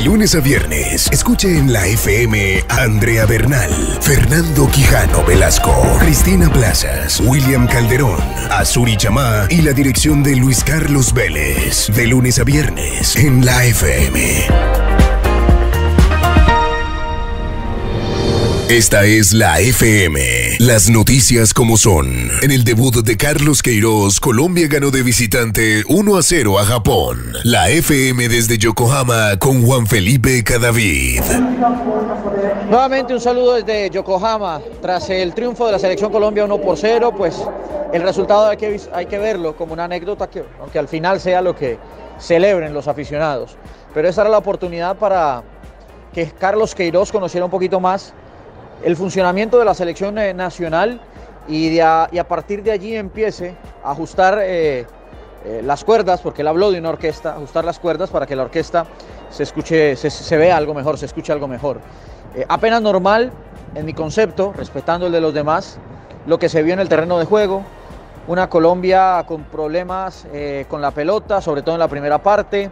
lunes a viernes, escuche en la FM a Andrea Bernal, Fernando Quijano Velasco, Cristina Plazas, William Calderón, Azuri Chamá y la dirección de Luis Carlos Vélez. De lunes a viernes en la FM. Esta es la FM. Las noticias como son. En el debut de Carlos Queiroz, Colombia ganó de visitante 1-0 a Japón. La FM desde Yokohama con Juan Felipe Cadavid. Nuevamente un saludo desde Yokohama. Tras el triunfo de la selección Colombia 1-0, pues el resultado hay que verlo como una anécdota, aunque al final sea lo que celebren los aficionados. Pero esta era la oportunidad para que Carlos Queiroz conociera un poquito más el funcionamiento de la selección nacional y a partir de allí empiece a ajustar las cuerdas, porque él habló de una orquesta, ajustar las cuerdas para que la orquesta se escuche, se vea algo mejor, se escuche algo mejor. Apenas normal, en mi concepto, respetando el de los demás, lo que se vio en el terreno de juego, una Colombia con problemas con la pelota, sobre todo en la primera parte,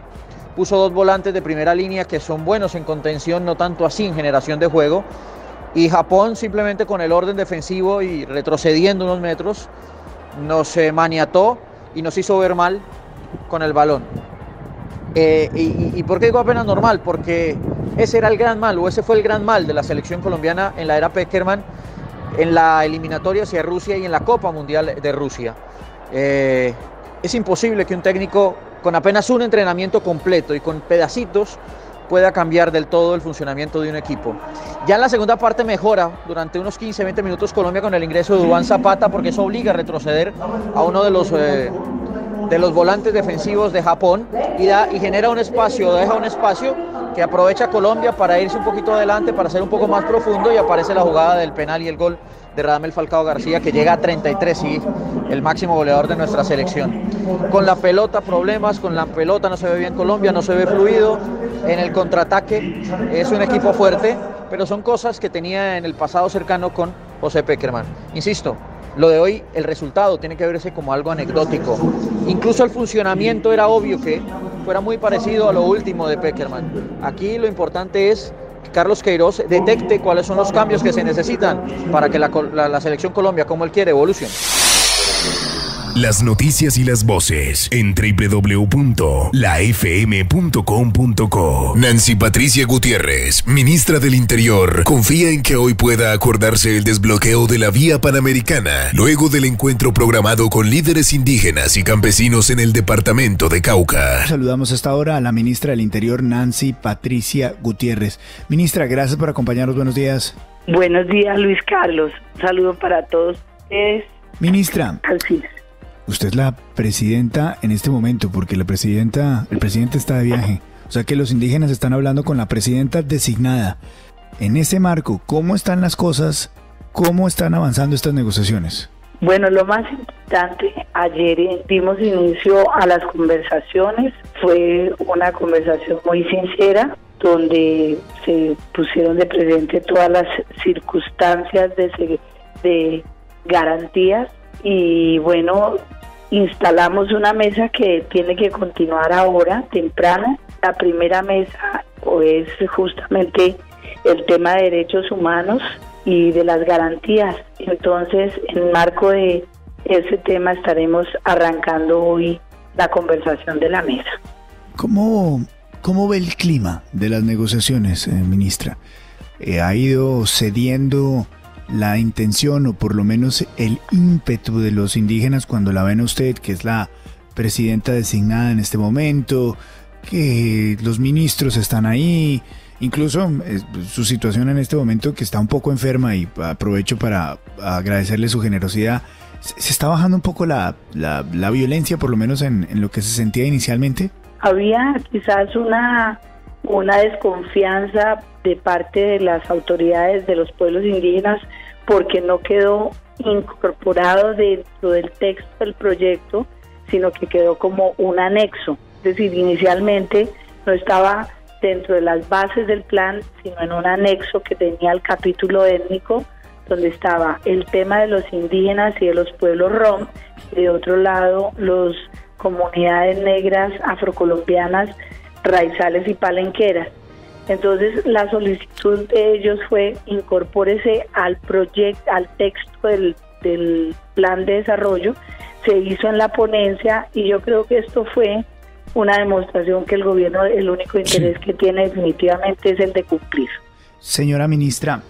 puso dos volantes de primera línea que son buenos en contención, no tanto así en generación de juego, y Japón simplemente con el orden defensivo y retrocediendo unos metros nos maniató y nos hizo ver mal con el balón. ¿Y por qué digo apenas normal? Porque ese era el gran mal, o ese fue el gran mal de la selección colombiana en la era Pekerman, en la eliminatoria hacia Rusia y en la Copa Mundial de Rusia. Es imposible que un técnico con apenas un entrenamiento completo y con pedacitos pueda cambiar del todo el funcionamiento de un equipo. Ya en la segunda parte mejora durante unos 15-20 minutos Colombia con el ingreso de Duván Zapata, porque eso obliga a retroceder a uno de los volantes defensivos de Japón y genera un espacio, deja un espacio que aprovecha Colombia para irse un poquito adelante, para ser un poco más profundo, y aparece la jugada del penal y el gol de Radamel Falcao García, que llega a 33 y el máximo goleador de nuestra selección. Con la pelota problemas, con la pelota no se ve bien Colombia, no se ve fluido, en el contraataque es un equipo fuerte, pero son cosas que tenía en el pasado cercano con José Pekerman. Insisto, lo de hoy, el resultado tiene que verse como algo anecdótico. Incluso el funcionamiento era obvio que fuera muy parecido a lo último de Pekerman. Aquí lo importante es que Carlos Queiroz detecte cuáles son los cambios que se necesitan para que la selección Colombia, como él quiere, evolucione. Las noticias y las voces en www.lafm.com.co. Nancy Patricia Gutiérrez, ministra del Interior, confía en que hoy pueda acordarse el desbloqueo de la vía panamericana, luego del encuentro programado con líderes indígenas y campesinos en el departamento de Cauca. Saludamos hasta ahora a la ministra del Interior, Nancy Patricia Gutiérrez. Ministra, gracias por acompañarnos. Buenos días. Buenos días, Luis Carlos. Un saludo para todos ustedes. Ministra. Así. Usted es la presidenta en este momento, porque el presidente está de viaje. O sea que los indígenas están hablando con la presidenta designada. En ese marco, ¿cómo están las cosas? ¿Cómo están avanzando estas negociaciones? Bueno, lo más importante, ayer dimos inicio a las conversaciones. Fue una conversación muy sincera, donde se pusieron de presente todas las circunstancias de garantías. Y bueno, instalamos una mesa que tiene que continuar ahora, temprano. La primera mesa es justamente el tema de derechos humanos y de las garantías. Entonces, en marco de ese tema estaremos arrancando hoy la conversación de la mesa. ¿Cómo ve el clima de las negociaciones, ministra? ¿Ha ido cediendo la intención o por lo menos el ímpetu de los indígenas cuando la ven a usted, que es la presidenta designada en este momento, que los ministros están ahí, incluso su situación en este momento que está un poco enferma, y aprovecho para agradecerle su generosidad? ¿Se está bajando un poco la violencia, por lo menos en lo que se sentía inicialmente? Había quizás una desconfianza de parte de las autoridades de los pueblos indígenas porque no quedó incorporado dentro del texto del proyecto, sino que quedó como un anexo. Es decir, inicialmente no estaba dentro de las bases del plan, sino en un anexo que tenía el capítulo étnico, donde estaba el tema de los indígenas y de los pueblos rom, y de otro lado las comunidades negras, afrocolombianas, raizales y palenqueras. Entonces la solicitud de ellos fue incorpórese al texto del plan de desarrollo. Se hizo en la ponencia y yo creo que esto fue una demostración que el gobierno, el único interés que tiene definitivamente es el de cumplir. Señora ministra,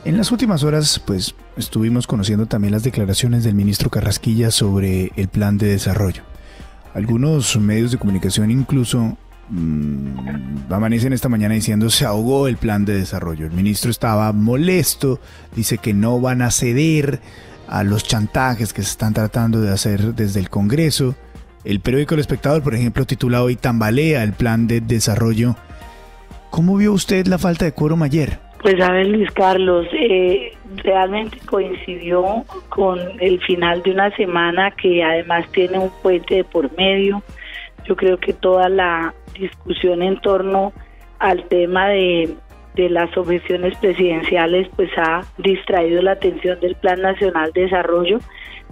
en las últimas horas pues estuvimos conociendo también las declaraciones del ministro Carrasquilla sobre el plan de desarrollo. Algunos medios de comunicación incluso amanecen esta mañana diciendo se ahogó el plan de desarrollo. El ministro estaba molesto, dice que no van a ceder a los chantajes que se están tratando de hacer desde el Congreso. El periódico El Espectador, por ejemplo, titula hoy "Tambalea el plan de desarrollo". ¿Cómo vio usted la falta de quórum ayer? Pues a ver, Luis Carlos, realmente coincidió con el final de una semana que además tiene un puente de por medio. Yo creo que toda la discusión en torno al tema de las objeciones presidenciales pues ha distraído la atención del Plan Nacional de Desarrollo,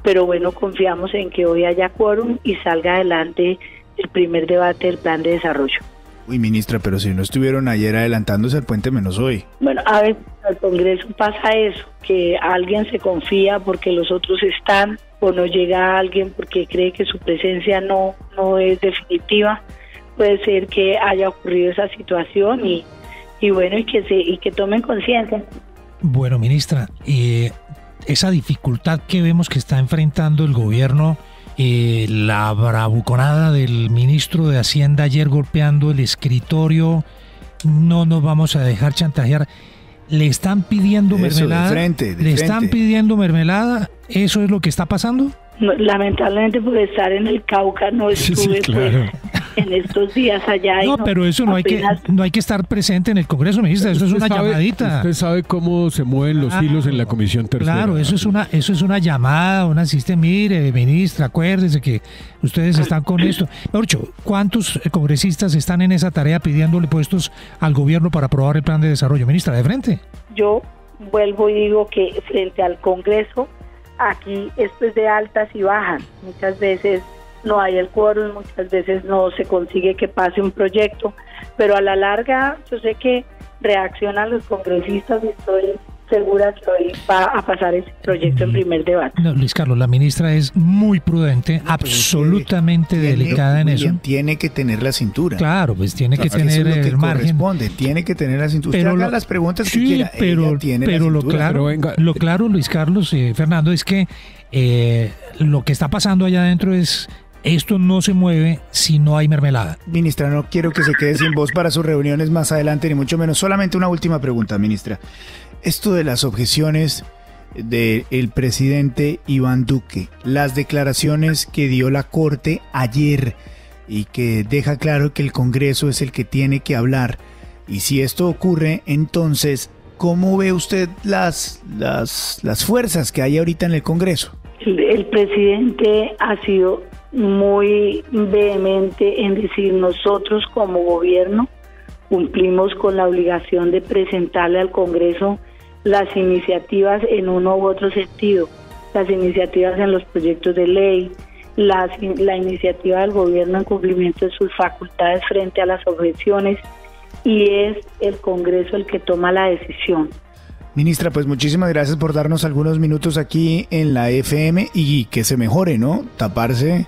pero bueno, confiamos en que hoy haya quórum y salga adelante el primer debate del Plan de Desarrollo. Uy, ministra, pero si no estuvieron ayer adelantándose al puente, menos hoy. Bueno, a ver, al Congreso pasa eso, que alguien se confía porque los otros están, o no llega alguien porque cree que su presencia no es definitiva. Puede ser que haya ocurrido esa situación y bueno, y que tomen conciencia. Bueno, ministra, esa dificultad que vemos que está enfrentando el gobierno, la bravuconada del ministro de Hacienda ayer golpeando el escritorio, no nos vamos a dejar chantajear. ¿Le están pidiendo mermelada? De frente. ¿Están pidiendo mermelada? ¿Eso es lo que está pasando? No, lamentablemente por estar en el Cauca no estuve claro. En estos días allá. No, pero eso no hay que estar presente en el Congreso, ministra, eso es una llamadita. Usted sabe cómo se mueven los hilos en la Comisión Tercera. Claro, eso es una llamada, una asiste, mire, ministra, acuérdese que ustedes están con esto. Mejor dicho, ¿cuántos congresistas están en esa tarea pidiéndole puestos al gobierno para aprobar el plan de desarrollo? Ministra, de frente. Yo vuelvo y digo que frente al Congreso, aquí esto es de altas y bajas. Muchas veces no hay el quórum, muchas veces no se consigue que pase un proyecto, pero a la larga yo sé que reaccionan los congresistas y estoy segura que hoy va a pasar ese proyecto en primer debate. No, Luis Carlos, la ministra es muy prudente, absolutamente delicada en eso. Tiene que tener la cintura. Claro, pues tiene que tener es lo que el margen. Tiene que tener la cintura. Pero haga las preguntas que sí, quiera. pero lo claro, Luis Carlos, Fernando, es que lo que está pasando allá adentro es: esto no se mueve si no hay mermelada. Ministra, no quiero que se quede sin voz para sus reuniones más adelante, ni mucho menos. Solamente una última pregunta, ministra. Esto de las objeciones del presidente Iván Duque, las declaraciones que dio la Corte ayer y que deja claro que el Congreso es el que tiene que hablar. Y si esto ocurre, entonces, ¿cómo ve usted las fuerzas que hay ahorita en el Congreso? El presidente ha sido muy vehemente en decir: nosotros como gobierno cumplimos con la obligación de presentarle al Congreso las iniciativas en uno u otro sentido, las iniciativas en los proyectos de ley, la iniciativa del gobierno en cumplimiento de sus facultades frente a las objeciones, y es el Congreso el que toma la decisión. Ministra, pues muchísimas gracias por darnos algunos minutos aquí en la FM y que se mejore, ¿no? Taparse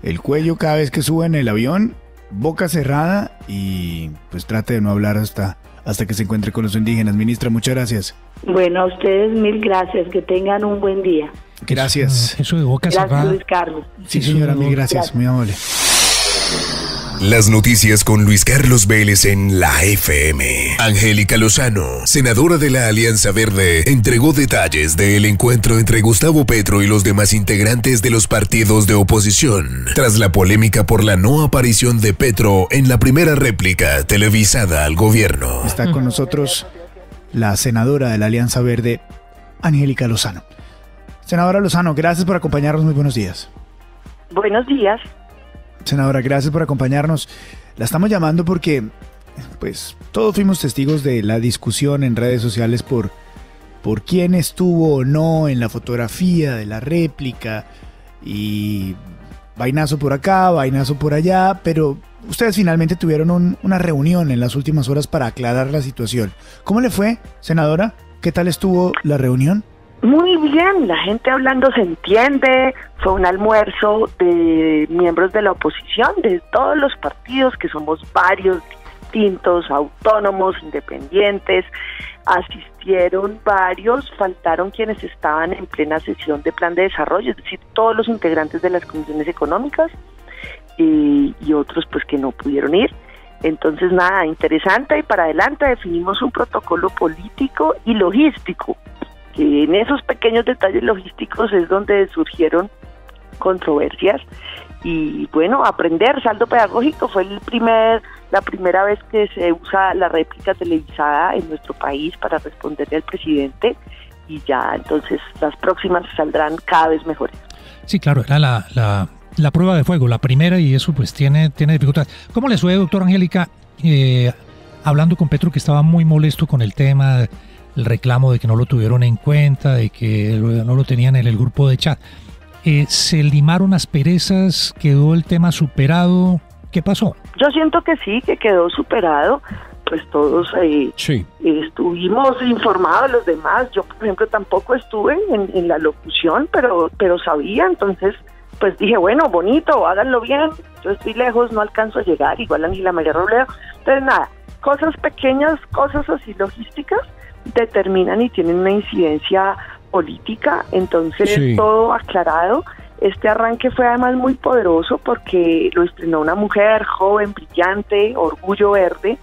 el cuello cada vez que sube en el avión, boca cerrada, y pues trate de no hablar hasta que se encuentre con los indígenas. Ministra, muchas gracias. Bueno, a ustedes mil gracias, que tengan un buen día. Gracias. Eso de boca cerrada. Gracias, Luis Carlos. Sí, señora, mil gracias, muy amable. Las noticias con Luis Carlos Vélez en la FM. Angélica Lozano, senadora de la Alianza Verde, entregó detalles del encuentro entre Gustavo Petro y los demás integrantes de los partidos de oposición, tras la polémica por la no aparición de Petro en la primera réplica televisada al gobierno. Está con nosotros la senadora de la Alianza Verde, Angélica Lozano. Senadora Lozano, gracias por acompañarnos, muy buenos días. Buenos días. Senadora, gracias por acompañarnos. La estamos llamando porque, pues, todos fuimos testigos de la discusión en redes sociales por quién estuvo o no en la fotografía de la réplica, y vainazo por acá, vainazo por allá, pero ustedes finalmente tuvieron una reunión en las últimas horas para aclarar la situación. ¿Cómo le fue, senadora? ¿Qué tal estuvo la reunión? Muy bien, la gente hablando se entiende. Fue un almuerzo de miembros de la oposición, de todos los partidos, que somos varios, distintos, autónomos, independientes. Asistieron varios, faltaron quienes estaban en plena sesión de plan de desarrollo, es decir, todos los integrantes de las comisiones económicas y otros pues que no pudieron ir. Entonces nada, interesante, y para adelante definimos un protocolo político y logístico, que en esos pequeños detalles logísticos es donde surgieron controversias. Y bueno, aprender, saldo pedagógico, fue la primera vez que se usa la réplica televisada en nuestro país para responderle al presidente, y ya entonces las próximas saldrán cada vez mejores. Sí, claro, era la prueba de fuego, la primera, y eso pues tiene dificultades. ¿Cómo les fue, doctora Angélica, hablando con Petro, que estaba muy molesto con el tema, el reclamo de que no lo tuvieron en cuenta, de que no lo tenían en el grupo de chat? ¿Se limaron asperezas? ¿Quedó el tema superado? ¿Qué pasó? Yo siento que sí, que quedó superado. Pues todos estuvimos informados, los demás. Yo, por ejemplo, tampoco estuve en la locución, pero sabía. Entonces, pues dije, bueno, bonito, háganlo bien. Yo estoy lejos, no alcanzo a llegar, igual Ángela María Robledo. Entonces, nada, cosas pequeñas, cosas así logísticas, determinan y tienen una incidencia política. Entonces todo aclarado. Este arranque fue además muy poderoso porque lo estrenó una mujer joven, brillante, orgullo verde,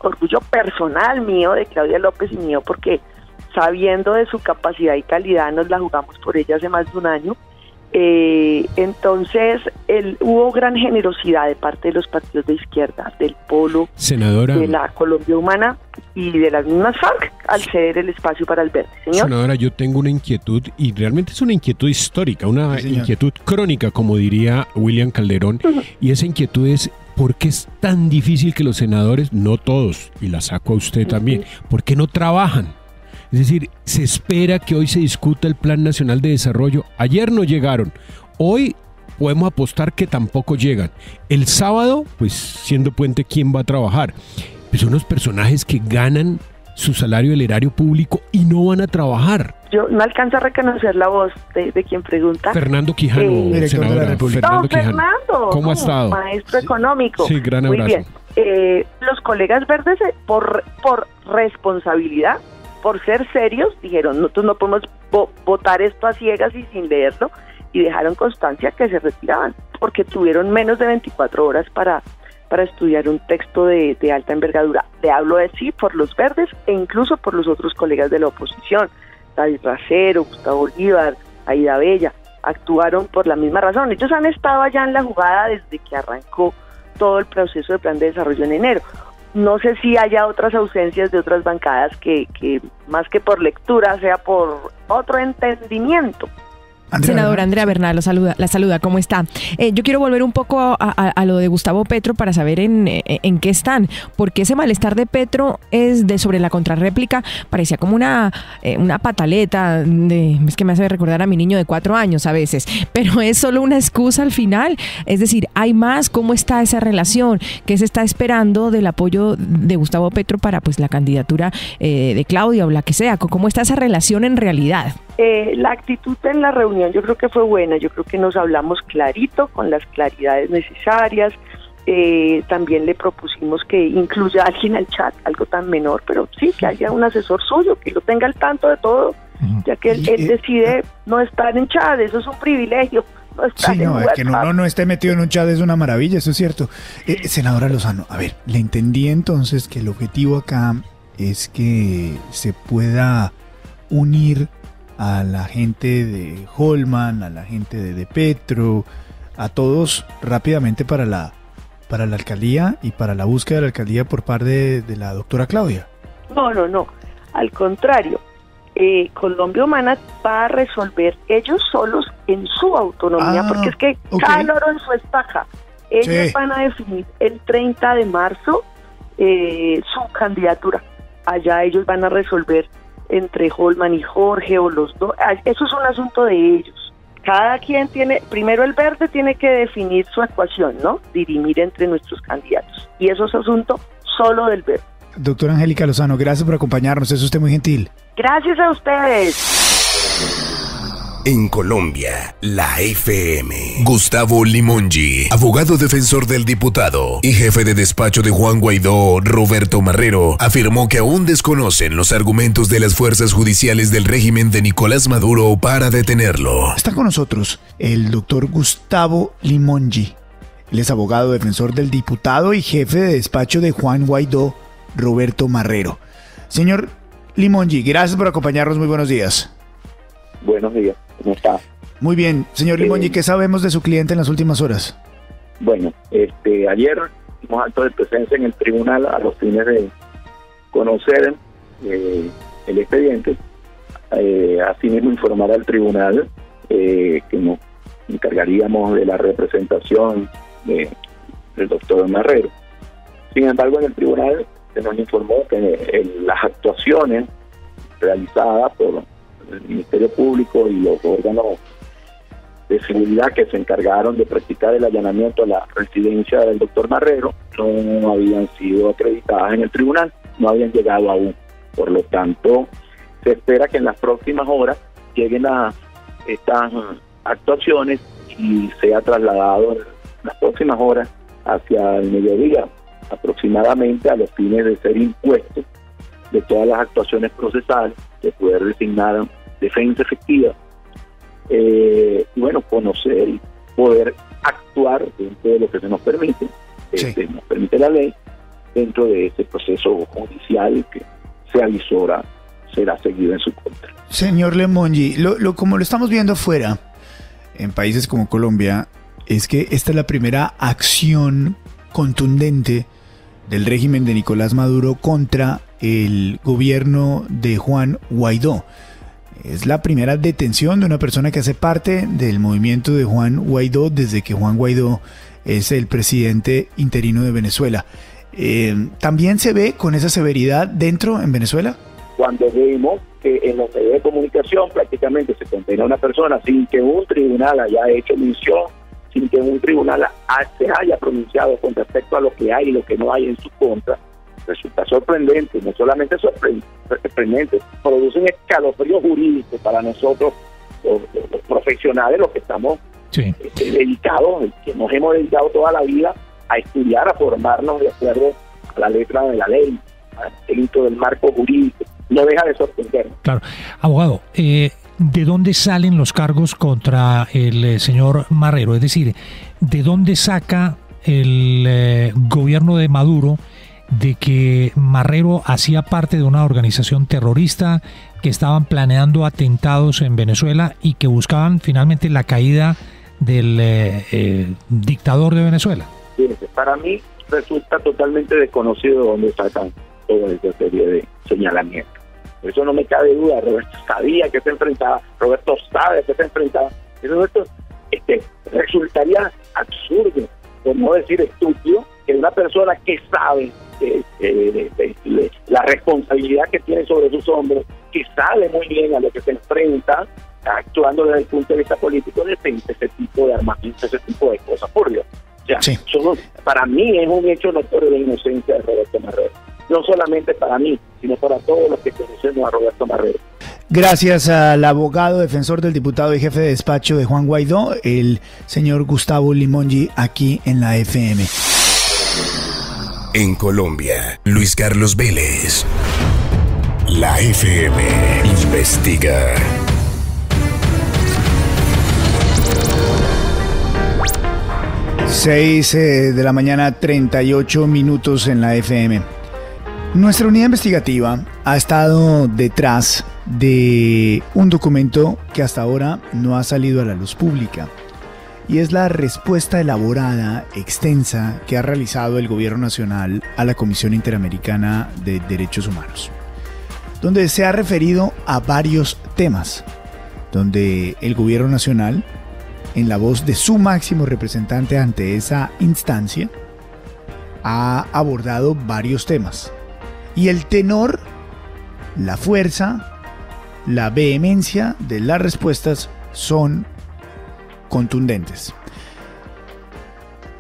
orgullo personal mío, de Claudia López, y mío porque sabiendo de su capacidad y calidad nos la jugamos por ella hace más de un año. Entonces hubo gran generosidad de parte de los partidos de izquierda, del Polo, senadora, de la Colombia Humana y de las mismas FARC al ceder el espacio para el verde. Señor. Senadora, yo tengo una inquietud, y realmente es una inquietud histórica, una inquietud crónica, como diría William Calderón, y esa inquietud es: ¿por qué es tan difícil que los senadores, no todos, y la saco a usted también, por qué no trabajan? Es decir, se espera que hoy se discuta el Plan Nacional de Desarrollo. Ayer no llegaron. Hoy podemos apostar que tampoco llegan. El sábado, pues siendo puente, ¿quién va a trabajar? Pues son los personajes que ganan su salario del erario público y no van a trabajar. Yo no alcanzo a reconocer la voz de quien pregunta. Fernando Quijano, senadora. Fernando Quijano. ¿Cómo ha estado? Maestro económico. Sí, gran abrazo. Muy bien. Los colegas verdes, por responsabilidad, por ser serios, dijeron, nosotros no podemos votar esto a ciegas y sin leerlo, y dejaron constancia que se retiraban, porque tuvieron menos de 24 horas para estudiar un texto de alta envergadura. Le hablo de sí por los verdes e incluso por los otros colegas de la oposición, David Racero, Gustavo Bolívar, Aida Bella, actuaron por la misma razón. Ellos han estado allá en la jugada desde que arrancó todo el proceso de plan de desarrollo en enero. No sé si haya otras ausencias de otras bancadas que más que por lectura sea por otro entendimiento. Senadora Andrea Bernal la saluda, ¿cómo está? Yo quiero volver un poco a lo de Gustavo Petro para saber en qué están, porque ese malestar de Petro sobre la contrarréplica parecía como una pataleta, es que me hace recordar a mi niño de 4 años a veces, pero es solo una excusa al final. Es decir, ¿hay más? ¿Cómo está esa relación? ¿Qué se está esperando del apoyo de Gustavo Petro para pues la candidatura de Claudia o la que sea? ¿Cómo está esa relación en realidad? La actitud en la reunión yo creo que fue buena, yo creo que nos hablamos clarito, con las claridades necesarias. También le propusimos que incluya a alguien al chat, algo tan menor, pero sí, que haya un asesor suyo, que lo tenga al tanto de todo, ya que él decide no estar en chat, eso es un privilegio. Que uno no esté metido en un chat es una maravilla, eso es cierto. Senadora Lozano, a ver, le entendí entonces que el objetivo acá es que se pueda unir a la gente de Holman, a la gente de Petro, a todos rápidamente para la alcaldía y para la búsqueda de la alcaldía por parte de la doctora Claudia. No, al contrario, Colombia Humana va a resolver ellos solos en su autonomía, porque es que cada loro en su estaca. Ellos van a definir el 30 de marzo su candidatura. Allá ellos van a resolver entre Holman y Jorge o los dos. Eso es un asunto de ellos. Cada quien tiene, primero el verde tiene que definir su actuación, ¿no? Dirimir entre nuestros candidatos. Y eso es asunto solo del verde. Doctora Angélica Lozano, gracias por acompañarnos, es usted muy gentil. Gracias a ustedes. En Colombia, la FM. Gustavo Limongi, abogado defensor del diputado y jefe de despacho de Juan Guaidó, Roberto Marrero, afirmó que aún desconocen los argumentos de las fuerzas judiciales del régimen de Nicolás Maduro para detenerlo. Está con nosotros el doctor Gustavo Limongi. Él es abogado defensor del diputado y jefe de despacho de Juan Guaidó, Roberto Marrero. Señor Limongi, gracias por acompañarnos, muy buenos días. Buenos días, ¿cómo está? Muy bien, señor Limongi, ¿qué sabemos de su cliente en las últimas horas? Bueno, ayer hicimos acto de presencia en el tribunal a los fines de conocer el expediente, asimismo informar al tribunal que nos encargaríamos de la representación del doctor Marrero. Sin embargo, en el tribunal se nos informó que las actuaciones realizadas por el Ministerio Público y los órganos de seguridad que se encargaron de practicar el allanamiento a la residencia del doctor Marrero no habían sido acreditadas en el tribunal, no habían llegado aún. Por lo tanto, se espera que en las próximas horas lleguen a estas actuaciones y sea trasladado en las próximas horas hacia el mediodía, aproximadamente, a los fines de ser impuesto de todas las actuaciones procesales, de poder designar defensa efectiva, bueno, conocer y poder actuar dentro de lo que se nos permite, nos permite la ley, dentro de ese proceso judicial que se avisora será seguido en su contra. Señor Limongi, como lo estamos viendo afuera, en países como Colombia, es que esta es la primera acción contundente del régimen de Nicolás Maduro contra el gobierno de Juan Guaidó. Es la primera detención de una persona que hace parte del movimiento de Juan Guaidó desde que Juan Guaidó es el presidente interino de Venezuela. ¿También se ve con esa severidad dentro en Venezuela? Cuando vemos que en los medios de comunicación prácticamente se condena a una persona sin que un tribunal haya hecho mención, sin que un tribunal se haya pronunciado con respecto a lo que hay y lo que no hay en su contra, resulta sorprendente, no solamente sorprendente, produce un escalofrío jurídico para nosotros, los profesionales, los que estamos dedicados, que nos hemos dedicado toda la vida a estudiar, a formarnos de acuerdo a la letra de la ley, dentro del marco jurídico. No deja de sorprendernos. Claro. Abogado, ¿de dónde salen los cargos contra el señor Marrero? Es decir, ¿de dónde saca el gobierno de Maduro de que Marrero hacía parte de una organización terrorista, que estaban planeando atentados en Venezuela y que buscaban finalmente la caída del dictador de Venezuela? Fíjense, para mí resulta totalmente desconocido de dónde sacan toda esa serie de señalamientos. Por eso no me cabe duda, Roberto sabía que se enfrentaba, Roberto sabe que se enfrentaba. Roberto, resultaría absurdo, por no decir estúpido, que una persona que sabe la responsabilidad que tiene sobre sus hombros, que sabe muy bien a lo que se enfrenta, actuando desde el punto de vista político, detente ese tipo de armamento, ese tipo de cosas, por Dios. O sea, para mí es un hecho notorio de inocencia de Roberto Marrero. No solamente para mí, sino para todos los que conocemos a Roberto Marrero. Gracias al abogado defensor del diputado y jefe de despacho de Juan Guaidó, el señor Gustavo Limongi, aquí en la FM. En Colombia, Luis Carlos Vélez. La FM investiga. Seis de la mañana, 38 minutos en la FM. Nuestra unidad investigativa ha estado detrás de un documento que hasta ahora no ha salido a la luz pública, y es la respuesta elaborada, extensa, que ha realizado el Gobierno Nacional a la Comisión Interamericana de Derechos Humanos, donde se ha referido a varios temas, donde el Gobierno Nacional, en la voz de su máximo representante ante esa instancia, ha abordado varios temas. Y el tenor, la fuerza, la vehemencia de las respuestas son contundentes.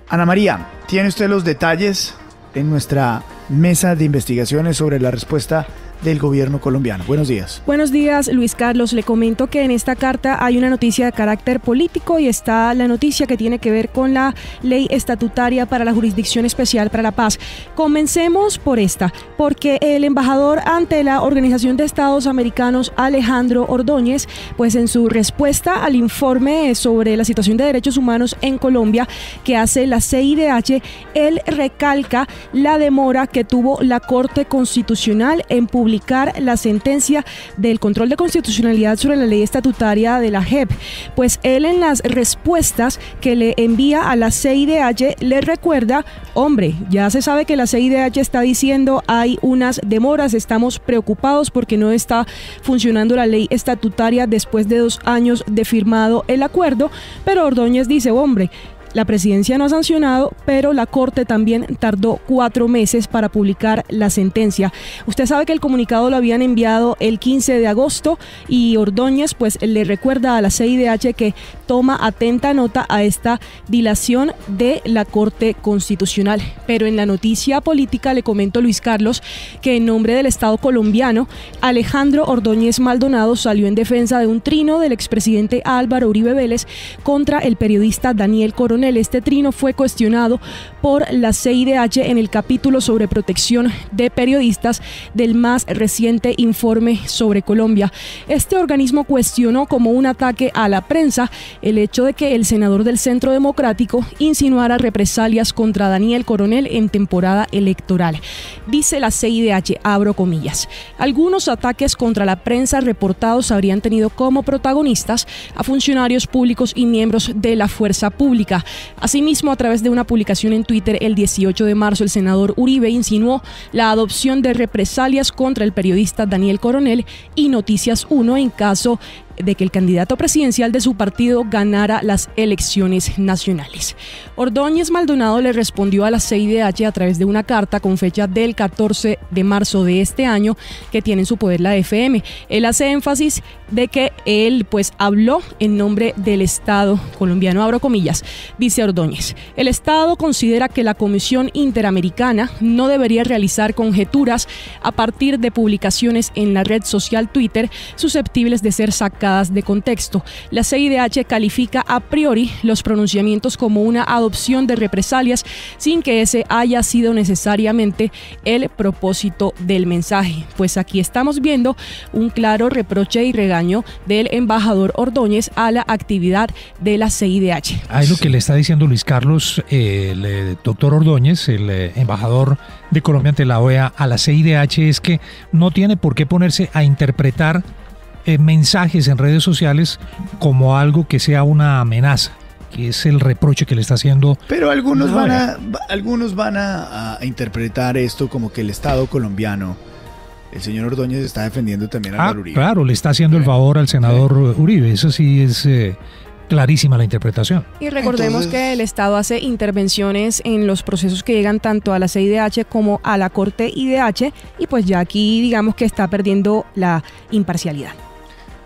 Ana María, ¿tiene usted los detalles en nuestra mesa de investigaciones sobre la respuesta del gobierno colombiano? Buenos días. Buenos días, Luis Carlos. Le comento que en esta carta hay una noticia de carácter político y está la noticia que tiene que ver con la ley estatutaria para la Jurisdicción Especial para la Paz. Comencemos por esta, porque el embajador ante la Organización de Estados Americanos, Alejandro Ordóñez, pues en su respuesta al informe sobre la situación de derechos humanos en Colombia que hace la CIDH, él recalca la demora que tuvo la Corte Constitucional en publicar la sentencia del control de constitucionalidad sobre la ley estatutaria de la JEP. Pues él en las respuestas que le envía a la CIDH le recuerda, hombre, ya se sabe que la CIDH está diciendo hay unas demoras, estamos preocupados porque no está funcionando la ley estatutaria después de 2 años de firmado el acuerdo, pero Ordóñez dice, hombre, la presidencia no ha sancionado, pero la Corte también tardó 4 meses para publicar la sentencia. Usted sabe que el comunicado lo habían enviado el 15 de agosto y Ordóñez pues le recuerda a la CIDH que toma atenta nota a esta dilación de la Corte Constitucional. Pero en la noticia política le comento, Luis Carlos, que en nombre del Estado colombiano, Alejandro Ordóñez Maldonado salió en defensa de un trino del expresidente Álvaro Uribe Vélez contra el periodista Daniel Coronel. Este trino fue cuestionado por la CIDH en el capítulo sobre protección de periodistas del más reciente informe sobre Colombia. Este organismo cuestionó como un ataque a la prensa el hecho de que el senador del Centro Democrático insinuara represalias contra Daniel Coronel en temporada electoral. Dice la CIDH, abro comillas, algunos ataques contra la prensa reportados habrían tenido como protagonistas a funcionarios públicos y miembros de la fuerza pública. Asimismo, a través de una publicación en Twitter el 18 de marzo, el senador Uribe insinuó la adopción de represalias contra el periodista Daniel Coronel y Noticias 1 en caso de que el candidato presidencial de su partido ganara las elecciones nacionales. Ordóñez Maldonado le respondió a la CIDH a través de una carta con fecha del 14 de marzo de este año que tiene en su poder la FM. Él hace énfasis de que él pues habló en nombre del Estado colombiano, abro comillas, dice Ordóñez. El Estado considera que la Comisión Interamericana no debería realizar conjeturas a partir de publicaciones en la red social Twitter susceptibles de ser sacadas de contexto. La CIDH califica a priori los pronunciamientos como una adopción de represalias sin que ese haya sido necesariamente el propósito del mensaje. Pues aquí estamos viendo un claro reproche y regaño del embajador Ordóñez a la actividad de la CIDH. Ahí lo que le está diciendo Luis Carlos, el doctor Ordóñez, el embajador de Colombia ante la OEA, a la CIDH, es que no tiene por qué ponerse a interpretar mensajes en redes sociales como algo que sea una amenaza, que es el reproche que le está haciendo. Pero algunos van a interpretar esto como que el Estado colombiano, el señor Ordóñez, está defendiendo también a Uribe. Claro, le está haciendo el favor al senador Uribe, eso sí es clarísima la interpretación. Y recordemos que el Estado hace intervenciones en los procesos que llegan tanto a la CIDH como a la Corte IDH y pues ya aquí digamos que está perdiendo la imparcialidad.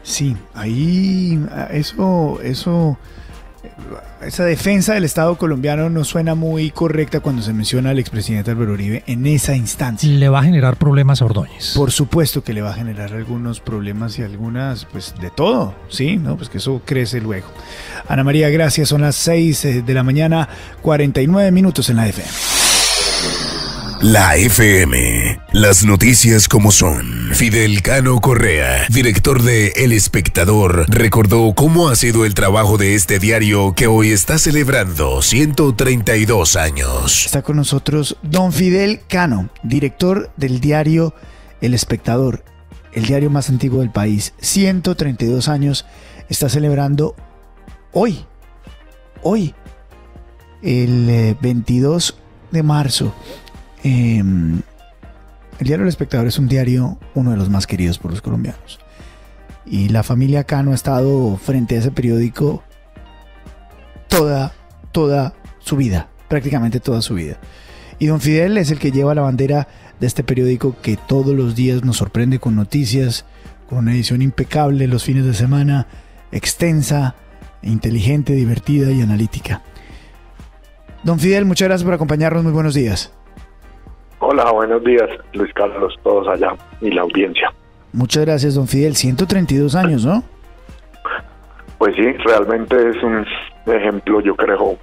Sí, ahí esa defensa del Estado colombiano no suena muy correcta cuando se menciona al expresidente Álvaro Uribe en esa instancia. Le va a generar problemas a Ordóñez. Por supuesto que le va a generar algunos problemas y algunas, pues de todo, ¿sí? ¿No? Pues que eso crece luego. Ana María, gracias. Son las 6 de la mañana, 49 minutos en la FM. La FM, las noticias como son. Fidel Cano Correa, director de El Espectador, recordó cómo ha sido el trabajo de este diario que hoy está celebrando 132 años. Está con nosotros don Fidel Cano, director del diario El Espectador, el diario más antiguo del país. 132 años está celebrando hoy, el 22 de marzo. El diario El Espectador es un diario, uno de los más queridos por los colombianos. Y la familia Cano ha estado frente a ese periódico toda su vida, prácticamente toda su vida. Y don Fidel es el que lleva la bandera de este periódico que todos los días nos sorprende con noticias, con una edición impecable los fines de semana, extensa, inteligente, divertida y analítica. Don Fidel, muchas gracias por acompañarnos, muy buenos días. Hola, buenos días, Luis Carlos, todos allá y la audiencia. Muchas gracias, don Fidel. 132 años, ¿no? Pues sí, realmente es un ejemplo, yo creo,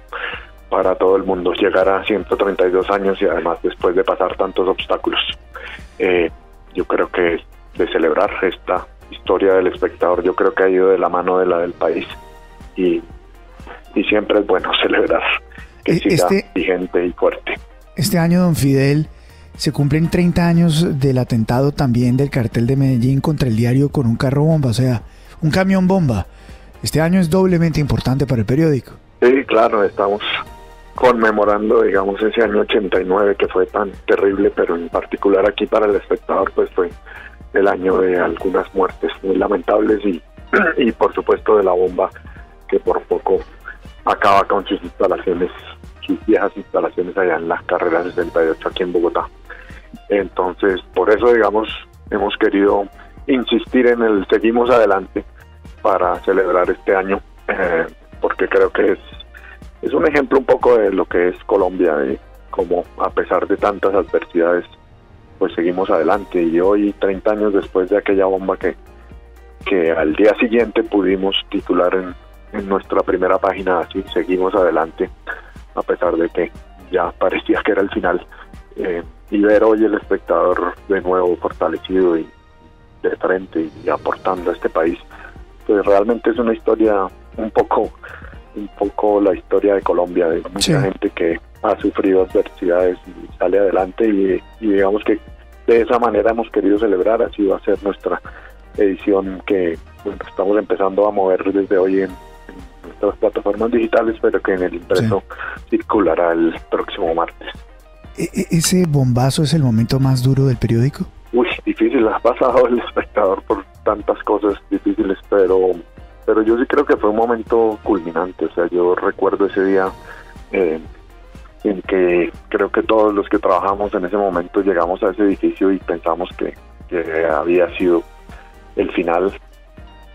para todo el mundo, llegar a 132 años y además después de pasar tantos obstáculos. Yo creo que es de celebrar esta historia del espectador, yo creo que ha ido de la mano de la del país y siempre es bueno celebrar que siga vigente y fuerte. Este año, don Fidel, se cumplen 30 años del atentado también del cartel de Medellín contra el diario con un carro bomba, o sea, un camión bomba. Este año es doblemente importante para el periódico. Sí, claro, estamos conmemorando, digamos, ese año 89 que fue tan terrible, pero en particular aquí para el espectador pues fue el año de algunas muertes muy lamentables y por supuesto de la bomba que por poco acaba con sus instalaciones, sus viejas instalaciones allá en las carreras 68 aquí en Bogotá. Entonces, por eso, digamos, hemos querido insistir en el seguimos adelante para celebrar este año, porque creo que es un ejemplo un poco de lo que es Colombia, de cómo a pesar de tantas adversidades, pues seguimos adelante. Y hoy, 30 años después de aquella bomba que al día siguiente pudimos titular en nuestra primera página, así seguimos adelante, a pesar de que ya parecía que era el final, y ver hoy el espectador de nuevo fortalecido y de frente y aportando a este país, pues realmente es una historia un poco la historia de Colombia, de mucha gente que ha sufrido adversidades y sale adelante y digamos que de esa manera hemos querido celebrar. Así va a ser nuestra edición que estamos empezando a mover desde hoy en nuestras plataformas digitales, pero que en el impreso circulará el próximo martes. ¿Ese bombazo es el momento más duro del periódico? Uy, difícil, ha pasado el espectador por tantas cosas difíciles, pero yo sí creo que fue un momento culminante. O sea, yo recuerdo ese día en que creo que todos los que trabajamos en ese momento llegamos a ese edificio y pensamos que había sido el final,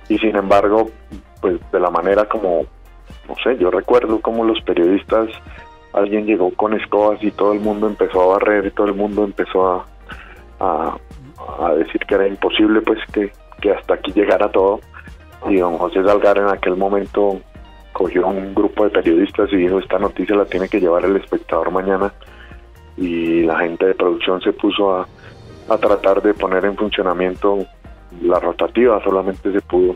y sin embargo, pues de la manera como, no sé, yo recuerdo como los periodistas, alguien llegó con escobas y todo el mundo empezó a barrer y todo el mundo empezó a decir que era imposible pues que hasta aquí llegara todo, y don José Salgar en aquel momento cogió un grupo de periodistas y dijo: esta noticia la tiene que llevar el espectador mañana, y la gente de producción se puso a tratar de poner en funcionamiento la rotativa. Solamente se pudo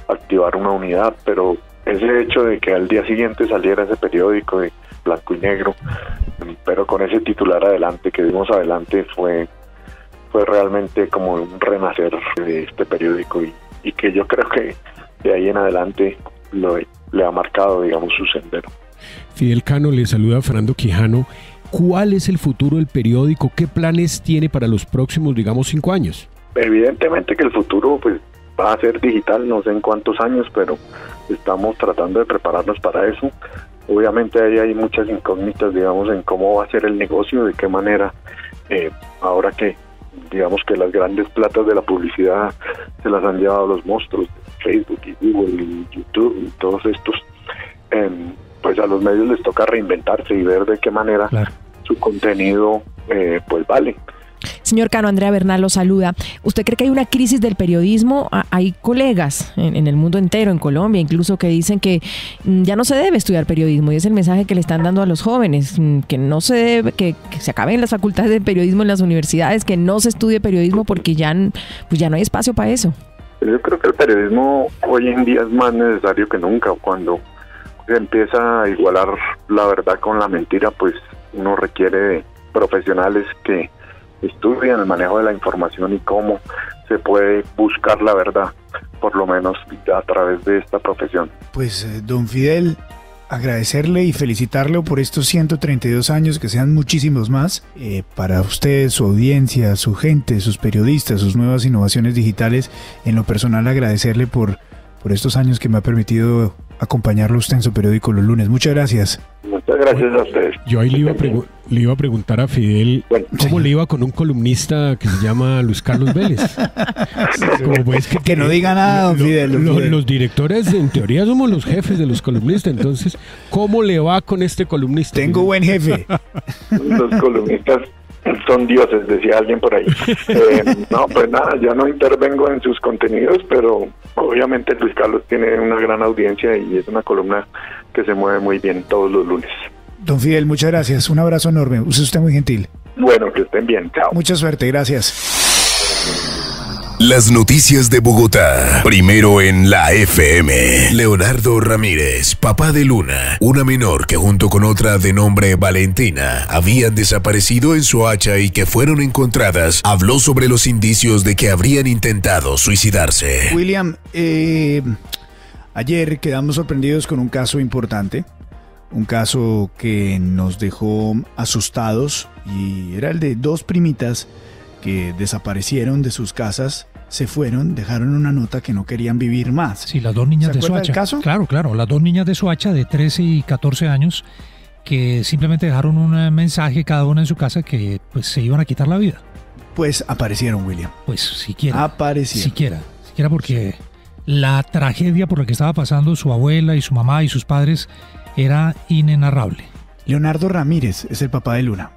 activar una unidad, pero ese hecho de que al día siguiente saliera ese periódico de blanco y negro, pero con ese titular adelante, que dimos adelante, fue realmente como un renacer de este periódico, y que yo creo que de ahí en adelante le ha marcado, digamos, su sendero. Fidel Cano, le saluda Fernando Quijano. ¿Cuál es el futuro del periódico? ¿Qué planes tiene para los próximos, digamos, 5 años? Evidentemente que el futuro pues va a ser digital, no sé en cuántos años, pero estamos tratando de prepararnos para eso. Obviamente ahí hay muchas incógnitas, digamos, en cómo va a ser el negocio, de qué manera, ahora que digamos que las grandes platas de la publicidad se las han llevado los monstruos de Facebook y Google y YouTube y todos estos, pues a los medios les toca reinventarse y ver de qué manera su contenido pues vale. Señor Cano, Andrea Bernal lo saluda. ¿Usted cree que hay una crisis del periodismo? Hay colegas en el mundo entero, en Colombia incluso, que dicen que ya no se debe estudiar periodismo, y es el mensaje que le están dando a los jóvenes, que no se debe, que se acaben las facultades de periodismo en las universidades, que no se estudie periodismo porque ya no hay espacio para eso. Yo creo que el periodismo hoy en día es más necesario que nunca. Cuando se empieza a igualar la verdad con la mentira, pues uno requiere de profesionales que estudian el manejo de la información y cómo se puede buscar la verdad, por lo menos a través de esta profesión. Pues don Fidel, agradecerle y felicitarlo por estos 132 años, que sean muchísimos más, para usted, su audiencia, su gente, sus periodistas, sus nuevas innovaciones digitales. En lo personal, agradecerle por estos años que me ha permitido acompañarlo usted en su periódico los lunes. Muchas gracias. Muchas gracias a ustedes. Yo ahí le iba a preguntar a Fidel, ¿cómo le iba con un columnista que se llama Luis Carlos Vélez? Como pues que no diga nada, don Fidel. Los directores, en teoría, somos los jefes de los columnistas. Entonces, ¿cómo le va con este columnista? Tengo buen jefe. Los columnistas son dioses, decía alguien por ahí. No, pues nada, yo no intervengo en sus contenidos, pero obviamente Luis Carlos tiene una gran audiencia y es una columna que se mueve muy bien todos los lunes. Don Fidel, muchas gracias. Un abrazo enorme. Usted muy gentil. Bueno, que estén bien. Chao. Mucha suerte. Gracias. Las noticias de Bogotá, primero en la FM. Leonardo Ramírez, papá de Luna, una menor que junto con otra de nombre Valentina habían desaparecido en Soacha y que fueron encontradas, habló sobre los indicios de que habrían intentado suicidarse. William, ayer quedamos sorprendidos con un caso importante, un caso que nos dejó asustados, y era el de dos primitas que desaparecieron de sus casas, se fueron, dejaron una nota que no querían vivir más. Sí, las dos niñas de Soacha. ¿Se acuerda del caso? Claro, las dos niñas de Soacha de 13 y 14 años que simplemente dejaron un mensaje cada una en su casa que pues se iban a quitar la vida. Pues aparecieron, William. Pues siquiera. Aparecieron. Siquiera porque la tragedia por la que estaba pasando su abuela y su mamá y sus padres era inenarrable. Leonardo Ramírez es el papá de Luna.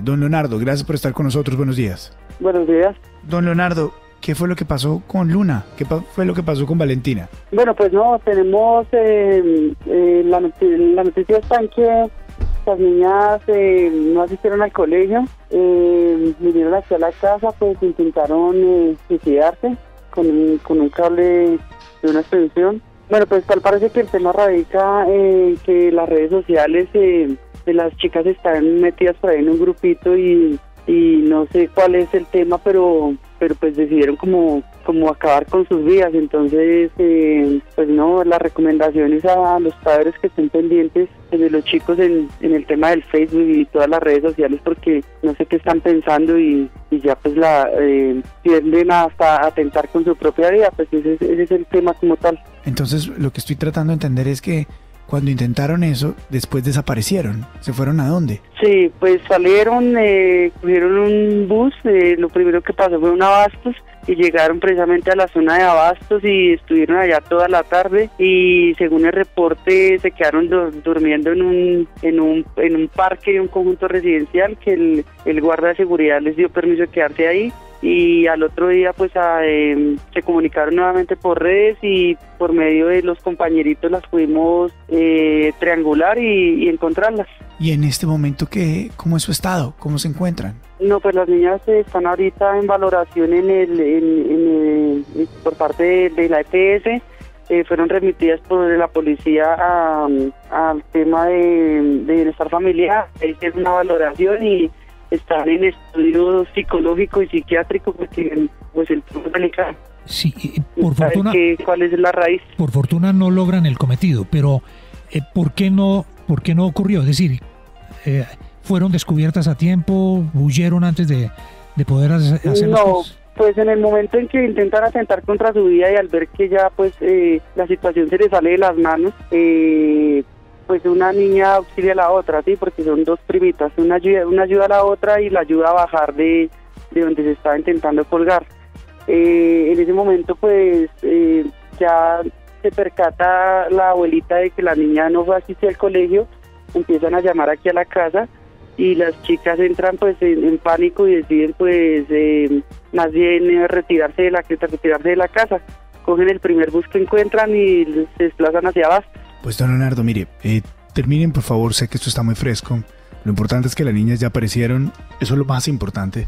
Don Leonardo, gracias por estar con nosotros. Buenos días. Buenos días. Don Leonardo, ¿qué fue lo que pasó con Luna? ¿Qué fue lo que pasó con Valentina? Bueno, pues no, tenemos la noticia está en que las niñas no asistieron al colegio, vinieron aquí a la casa, pues intentaron suicidarse con un cable de una extensión. Bueno, pues tal parece que el tema radica en que las redes sociales de las chicas están metidas por ahí en un grupito y no sé cuál es el tema, pero pues decidieron como acabar con sus vidas. Entonces, pues no, las recomendaciones a los padres que estén pendientes de los chicos en el tema del Facebook y todas las redes sociales, porque no sé qué están pensando y ya pues tienden hasta atentar con su propia vida. Pues ese es el tema como tal. Entonces, lo que estoy tratando de entender es que cuando intentaron eso, después desaparecieron. ¿Se fueron a dónde? Sí, pues salieron, cogieron un bus, lo primero que pasó fue un Abastos y llegaron precisamente a la zona de Abastos y estuvieron allá toda la tarde y según el reporte se quedaron durmiendo en un parque de un conjunto residencial que el guarda de seguridad les dio permiso de quedarse ahí. Y al otro día pues se comunicaron nuevamente por redes y por medio de los compañeritos las pudimos triangular y encontrarlas. ¿Y en este momento cómo es su estado? ¿Cómo se encuentran? No, pues las niñas están ahorita en valoración por parte de la EPS. Fueron remitidas por la policía al tema de bienestar familiar. Es una valoración y están en estudio psicológico y psiquiátrico porque pues el tema es delicado. Sí, por fortuna. ¿Cuál es la raíz? Por fortuna no logran el cometido, pero ¿por qué no ocurrió? Es decir, fueron descubiertas a tiempo, huyeron antes de poder hacer las cosas. Pues en el momento en que intentan atentar contra su vida y al ver que ya pues la situación se les sale de las manos, pues una niña auxilia a la otra, sí, porque son dos primitas, una ayuda a la otra y la ayuda a bajar de donde se estaba intentando colgar. En ese momento pues ya se percata la abuelita de que la niña no fue a asistir al colegio, empiezan a llamar aquí a la casa y las chicas entran pues en pánico y deciden pues más bien retirarse de la casa, cogen el primer bus que encuentran y se desplazan hacia abajo. Pues don Leonardo, mire, terminen por favor, sé que esto está muy fresco, lo importante es que las niñas ya aparecieron, eso es lo más importante,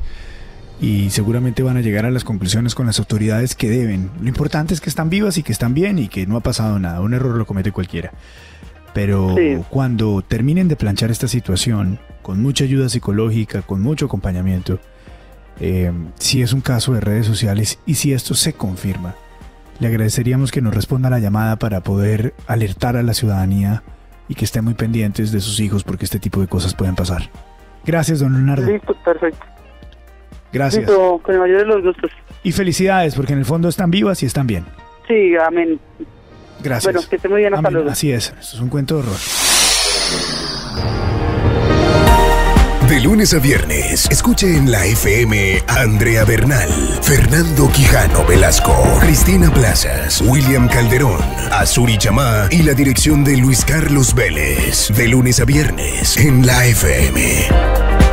y seguramente van a llegar a las conclusiones con las autoridades que deben. Lo importante es que están vivas y que están bien y que no ha pasado nada, un error lo comete cualquiera. Pero sí, cuando terminen de planchar esta situación, con mucha ayuda psicológica, con mucho acompañamiento, si es un caso de redes sociales y si esto se confirma, le agradeceríamos que nos responda a la llamada para poder alertar a la ciudadanía y que estén muy pendientes de sus hijos porque este tipo de cosas pueden pasar. Gracias, don Leonardo. Listo, perfecto. Gracias. Listo, con el mayor de los gustos. Y felicidades porque en el fondo están vivas y están bien. Sí, amén. Gracias. Bueno, que esté muy bien, hasta luego. Así es, esto es un cuento de horror. De lunes a viernes, escuche en la FM a Andrea Bernal, Fernando Quijano Velasco, Cristina Plazas, William Calderón, Azuri Chamá y la dirección de Luis Carlos Vélez. De lunes a viernes en la FM.